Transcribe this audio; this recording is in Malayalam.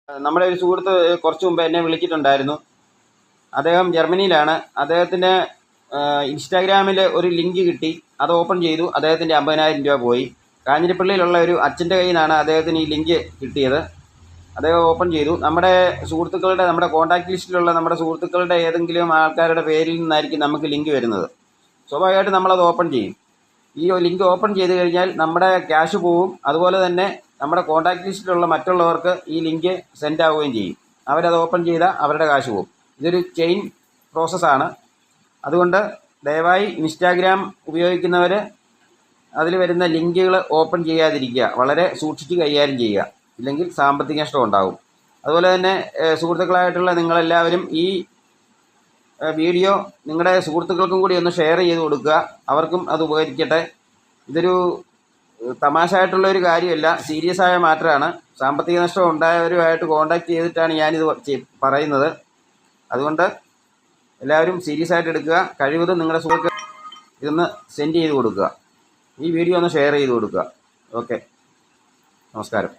നമ്മുടെ ഒരു സുഹൃത്ത് കുറച്ച് മുമ്പ് എന്നെ വിളിച്ചിട്ടുണ്ടായിരുന്നു. അദ്ദേഹം ജർമ്മനിയിലാണ്. അദ്ദേഹത്തിന് ഇൻസ്റ്റാഗ്രാമിൽ ഒരു ലിങ്ക് കിട്ടി. അത് ഓപ്പൺ ചെയ്തു. അദ്ദേഹത്തിൻ്റെ 50,000 രൂപ പോയി. കാഞ്ഞിരപ്പള്ളിയിലുള്ള ഒരു അച്ഛൻ്റെ കയ്യിൽ നിന്നാണ് അദ്ദേഹത്തിന് ഈ ലിങ്ക് കിട്ടിയത്. അദ്ദേഹം ഓപ്പൺ ചെയ്തു. നമ്മുടെ സുഹൃത്തുക്കളുടെ, നമ്മുടെ കോൺടാക്ട് ലിസ്റ്റിലുള്ള നമ്മുടെ സുഹൃത്തുക്കളുടെ ഏതെങ്കിലും ആൾക്കാരുടെ പേരിൽ നിന്നായിരിക്കും നമുക്ക് ലിങ്ക് വരുന്നത്. സ്വാഭാവികമായിട്ട് നമ്മളത് ഓപ്പൺ ചെയ്യും. ഈ ലിങ്ക് ഓപ്പൺ ചെയ്ത് കഴിഞ്ഞാൽ നമ്മുടെ ക്യാഷ് പോവും. അതുപോലെ തന്നെ നമ്മുടെ കോൺടാക്ട് ലിസ്റ്റിലുള്ള മറ്റുള്ളവർക്ക് ഈ ലിങ്ക് സെൻഡ് ആവുകയും ചെയ്യും. അവരത് ഓപ്പൺ ചെയ്താൽ അവരുടെ കാശ് പോകും. ഇതൊരു ചെയിൻ പ്രോസസ്സാണ്. അതുകൊണ്ട് ദയവായി ഇൻസ്റ്റാഗ്രാം ഉപയോഗിക്കുന്നവർ അതിൽ വരുന്ന ലിങ്കുകൾ ഓപ്പൺ ചെയ്യാതിരിക്കുക. വളരെ സൂക്ഷിച്ച് കൈകാര്യം ചെയ്യുക. ഇല്ലെങ്കിൽ സാമ്പത്തിക നഷ്ടം ഉണ്ടാകും. അതുപോലെ തന്നെ സുഹൃത്തുക്കളായിട്ടുള്ള നിങ്ങളെല്ലാവരും ഈ വീഡിയോ നിങ്ങളുടെ സുഹൃത്തുക്കൾക്കും കൂടി ഒന്ന് ഷെയർ ചെയ്ത് കൊടുക്കുക. അവർക്കും അത് ഉപകരിക്കട്ടെ. ഇതൊരു തമാശയായിട്ടുള്ളൊരു കാര്യമല്ല, സീരിയസ് ആയ മാറ്ററാണ്. സാമ്പത്തിക നഷ്ടം ഉണ്ടായവരുമായിട്ട് കോൺടാക്ട് ചെയ്തിട്ടാണ് ഞാനിത് പറയുന്നത്. അതുകൊണ്ട് എല്ലാവരും സീരിയസ് ആയിട്ട് എടുക്കുക. കഴിവതും നിങ്ങളുടെ സുഹൃത്തുക്കൾ ഇതൊന്ന് സെൻഡ് ചെയ്ത് കൊടുക്കുക. ഈ വീഡിയോ ഒന്ന് ഷെയർ ചെയ്ത് കൊടുക്കുക. ഓക്കെ, നമസ്കാരം.